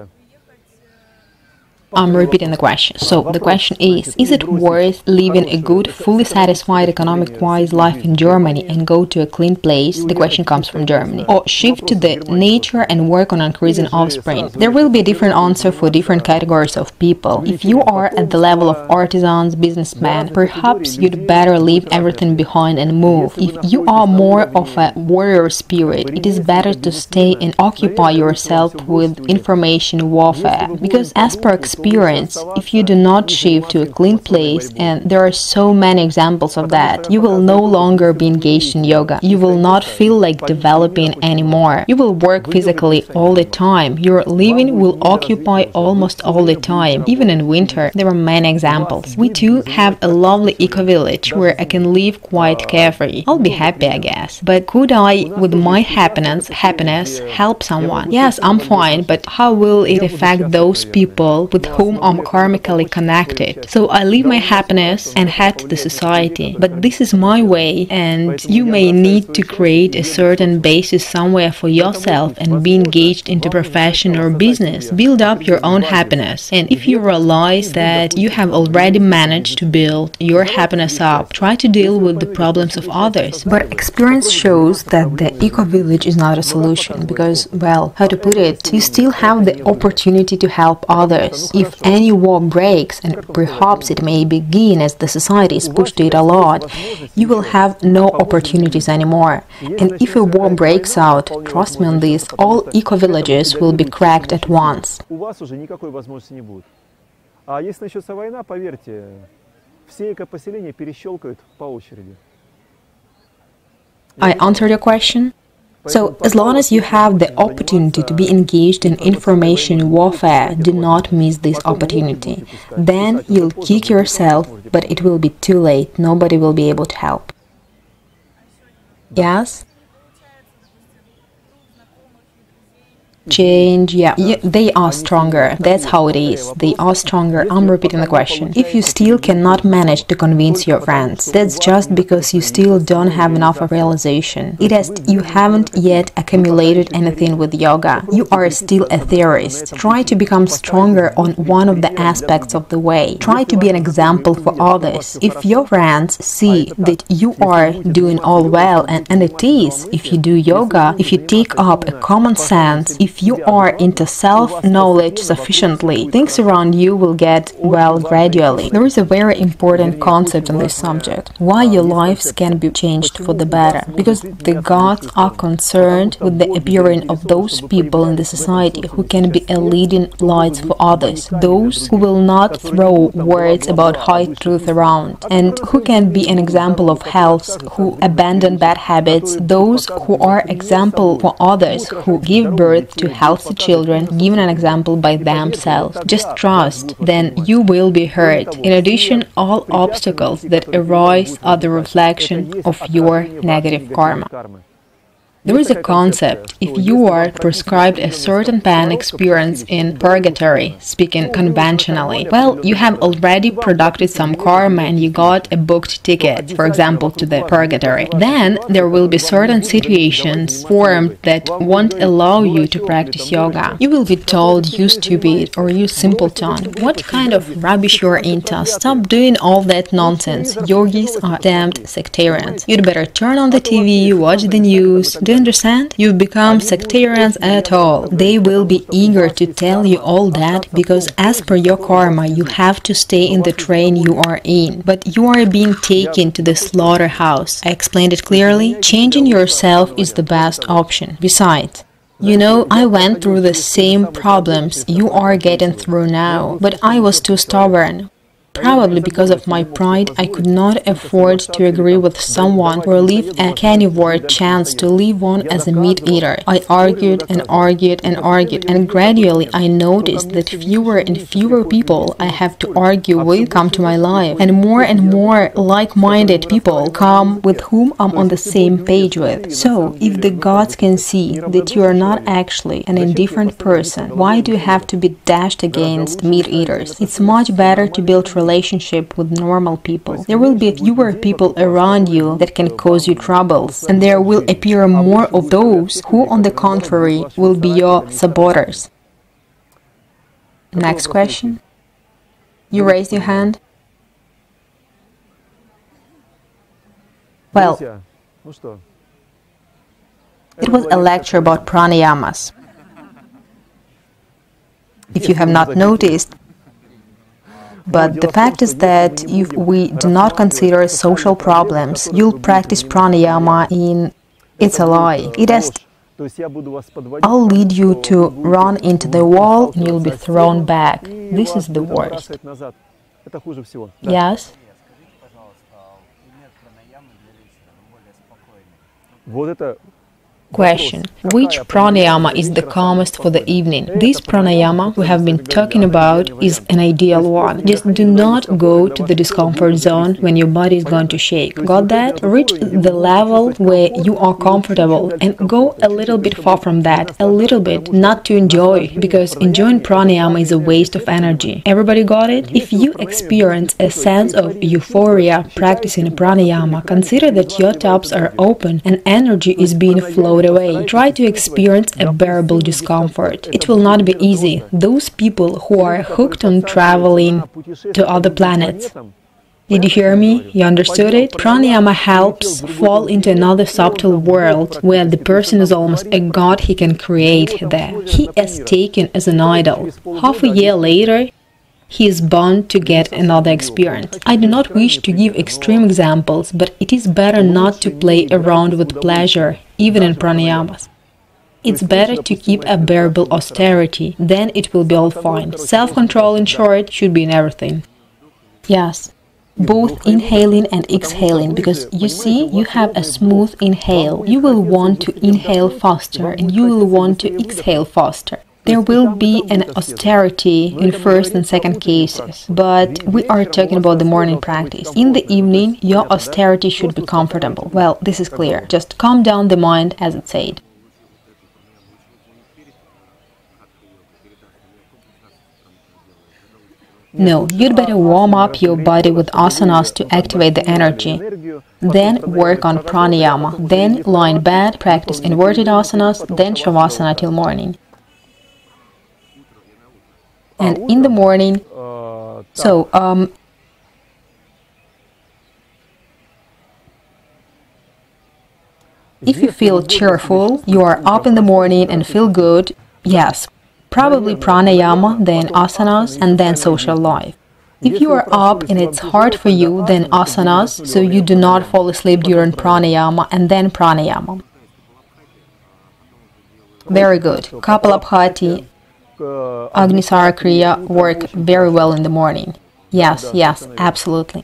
I'm repeating the question. So the question is it worth living a good, fully satisfied economic-wise life in Germany and go to a clean place? The question comes from Germany. Or shift to the nature and work on increasing offspring? There will be a different answer for different categories of people. If you are at the level of artisans, businessmen, perhaps you'd better leave everything behind and move. If you are more of a warrior spirit, it is better to stay and occupy yourself with information warfare. Because as per experience, if you do not shift to a clean place, and there are so many examples of that, you will no longer be engaged in yoga. You will not feel like developing anymore. You will work physically all the time. Your living will occupy almost all the time. Even in winter, there are many examples. We too have a lovely eco-village where I can live quite carefree. I'll be happy, I guess. But could I, with my happiness, help someone? Yes, I'm fine, but how will it affect those people with whom I'm karmically connected? So I leave my happiness and head to the society. But this is my way, and you may need to create a certain basis somewhere for yourself and be engaged into profession or business. Build up your own happiness. And if you realize that you have already managed to build your happiness up, try to deal with the problems of others. But experience shows that the eco-village is not a solution because, well, how to put it, you still have the opportunity to help others. If any war breaks, and perhaps it may begin as the society is pushed to it a lot, you will have no opportunities anymore. And if a war breaks out, trust me on this, all eco-villages will be cracked at once. А если начнется война, поверьте, все экопоселения перещелкают по очереди. I answered your question? So, as long as you have the opportunity to be engaged in information warfare, do not miss this opportunity. Then you'll kick yourself, but it will be too late. Nobody will be able to help. Yes? Change, yeah, they are stronger. That's how it is. They are stronger. I'm repeating the question. If you still cannot manage to convince your friends, that's just because you still don't have enough of realization. It is you haven't yet accumulated anything with yoga. You are still a theorist. Try to become stronger on one of the aspects of the way. Try to be an example for others. If your friends see that you are doing all well, and it is, if you do yoga, if you take up a common sense, if you are into self-knowledge sufficiently, things around you will get well gradually. There is a very important concept on this subject. Why your lives can be changed for the better. Because the gods are concerned with the appearing of those people in the society who can be a leading light for others. Those who will not throw words about high truth around, and who can be an example of health, who abandon bad habits, those who are example for others, who give birth to healthy children, given an example by themselves. Just trust, then you will be heard. In addition, all obstacles that arise are the reflection of your negative karma. There is a concept, if you are prescribed a certain pain experience in purgatory, speaking conventionally, well, you have already produced some karma and you got a booked ticket, for example, to the purgatory. Then there will be certain situations formed that won't allow you to practice yoga. You will be told, you stupid, or you simpleton, what kind of rubbish you're into, stop doing all that nonsense, yogis are damned sectarians. You'd better turn on the TV, watch the news, do you understand? You've become sectarians at all. They will be eager to tell you all that because as per your karma, you have to stay in the train you are in. But you are being taken to the slaughterhouse. I explained it clearly. Changing yourself is the best option. Besides, you know, I went through the same problems you are getting through now, but I was too stubborn. Probably because of my pride, I could not afford to agree with someone or leave a carnivore chance to live on as a meat eater. I argued and argued and argued, and gradually I noticed that fewer and fewer people I have to argue with come to my life, and more like-minded people come with whom I'm on the same page with. So, if the gods can see that you are not actually an indifferent person, why do you have to be dashed against meat eaters? It's much better to build relationship with normal people. There will be fewer people around you that can cause you troubles, and there will appear more of those who, on the contrary, will be your saboteurs. Next question. You raised your hand? Well, Друзья, ну что? it was a lecture about pranayamas. If you have not noticed, but the fact is that if we do not consider social problems, you'll practice pranayama in... It's a lie. It has... I'll lead you to run into the wall and you'll be thrown back. This is the worst. Yes? Вот это Question. Which pranayama is the calmest for the evening? This pranayama we have been talking about is an ideal one. Just do not go to the discomfort zone when your body is going to shake. Got that? Reach the level where you are comfortable and go a little bit far from that. A little bit. Not to enjoy, because enjoying pranayama is a waste of energy. Everybody got it? If you experience a sense of euphoria practicing pranayama, consider that your tops are open and energy is being flowed away. Try to experience a bearable discomfort. It will not be easy. Those people who are hooked on traveling to other planets. Did you hear me? You understood it? Pranayama helps fall into another subtle world where the person is almost a god he can create there. He is taken as an idol. Half a year later, he is bound to get another experience. I do not wish to give extreme examples, but it is better not to play around with pleasure, even in pranayamas. It's better to keep a bearable austerity, then it will be all fine. Self-control, in short, should be in everything. Yes, both inhaling and exhaling, because you see, you have a smooth inhale. You will want to inhale faster and you will want to exhale faster. There will be an austerity in first and second cases, but we are talking about the morning practice. In the evening, your austerity should be comfortable. Well, this is clear. Just calm down the mind, as it said. No, you'd better warm up your body with asanas to activate the energy. Then work on pranayama. Then lie in bed, practice inverted asanas, then shavasana till morning. And in the morning, if you feel cheerful, you are up in the morning and feel good, yes, probably pranayama, then asanas, and then social life. If you are up and it's hard for you, then asanas, so you do not fall asleep during pranayama, and then pranayama. Very good. Kapalabhati, Agnisara Kriya work very well in the morning. Yes, yes, absolutely.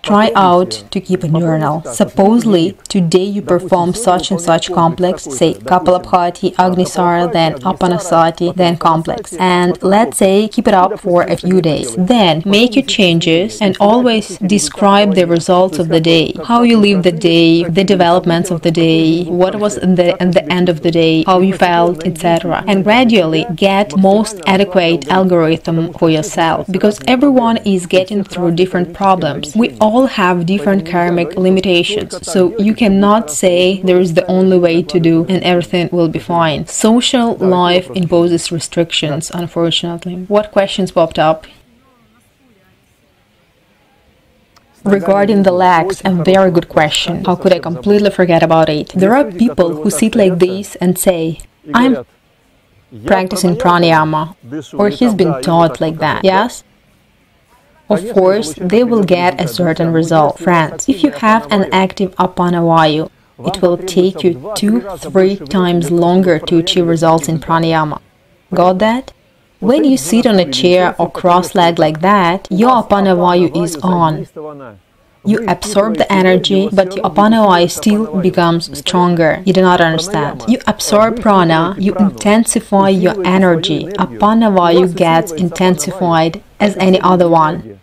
Try out to keep a journal. Supposedly, today you perform such and such complex, say Kapalabhati, Agnisara, then Apanasati, then complex. And let's say keep it up for a few days. Then make your changes and always describe the results of the day. How you live the day, the developments of the day, what was at the end of the day, how you felt, etc. And gradually get most adequate algorithm for yourself. Because everyone is getting through different problems. We all have different karmic limitations, so you cannot say there is the only way to do and everything will be fine. Social life imposes restrictions, unfortunately. What questions popped up? Regarding the legs, a very good question. How could I completely forget about it? There are people who sit like this and say, I'm practicing pranayama, or he's been taught like that. Yes? Of course, they will get a certain result. Friends, if you have an active Apanavayu, it will take you 2-3 times longer to achieve results in pranayama. Got that? When you sit on a chair or cross-legged like that, your Apanavayu is on. You absorb the energy, but your Apanavayu still becomes stronger. You do not understand. You absorb prana, you intensify your energy. Apanavayu gets intensified as any other one.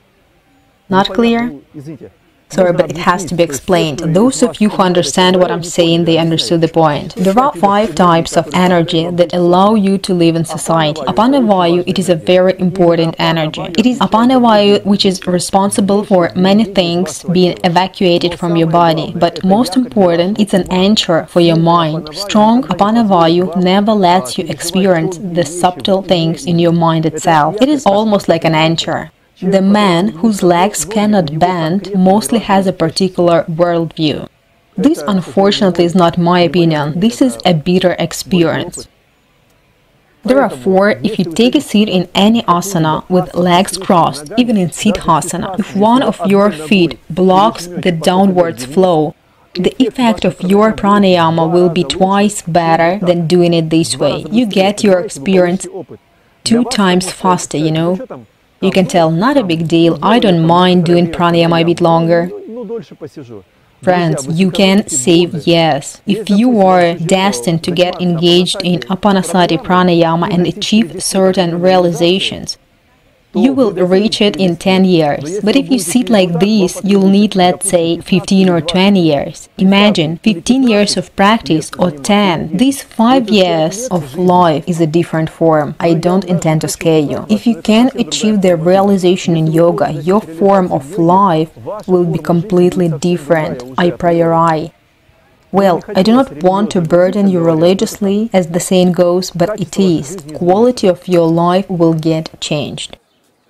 Not clear? Sorry, but it has to be explained. Those of you who understand what I'm saying, they understood the point. There are 5 types of energy that allow you to live in society. Apanavayu, it is a very important energy. It is Apanavayu which is responsible for many things being evacuated from your body. But most important, it's an anchor for your mind. Strong Apanavayu never lets you experience the subtle things in your mind itself. It is almost like an anchor. The man whose legs cannot bend mostly has a particular worldview. This, unfortunately, is not my opinion. This is a bitter experience. Therefore, if you take a seat in any asana with legs crossed, even in Siddhasana, if one of your feet blocks the downwards flow, the effect of your pranayama will be twice better than doing it this way. You get your experience 2 times faster, you know. You can tell, not a big deal, I don't mind doing pranayama a bit longer. Friends, you can say yes. If you are destined to get engaged in Apanasati pranayama and achieve certain realizations, you will reach it in 10 years. But if you sit like this, you'll need, let's say, 15 or 20 years. Imagine 15 years of practice or 10. These 5 years of life is a different form. I don't intend to scare you. If you can achieve the realization in yoga, your form of life will be completely different, a priori. Well, I do not want to burden you religiously, as the saying goes, but it is. Quality of your life will get changed.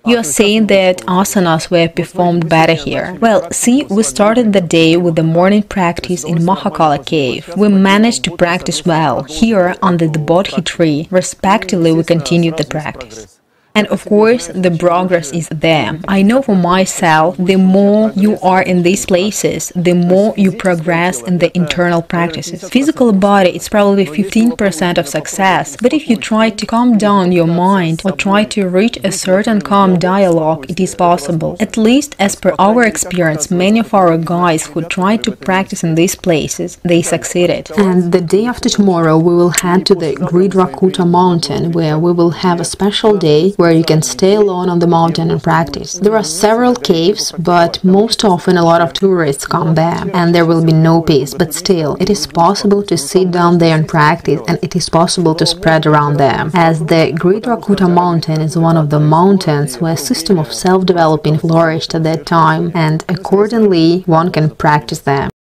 You are saying that asanas were performed better here. Well, see, we started the day with the morning practice in Mahakala cave. We managed to practice well. Here, under the Bodhi tree, respectively, we continued the practice. And of course, the progress is there. I know for myself, the more you are in these places, the more you progress in the internal practices. Physical body is probably 15% of success, but if you try to calm down your mind or try to reach a certain calm dialogue, it is possible. At least as per our experience, many of our guys who tried to practice in these places, they succeeded. And the day after tomorrow, we will head to the Gridrakuta mountain, where we will have a special day where you can stay alone on the mountain and practice. There are several caves, but most often a lot of tourists come there, and there will be no peace, but still, it is possible to sit down there and practice, and it is possible to spread around there, as the Gridrakuta mountain is one of the mountains where a system of self-developing flourished at that time, and accordingly, one can practice there.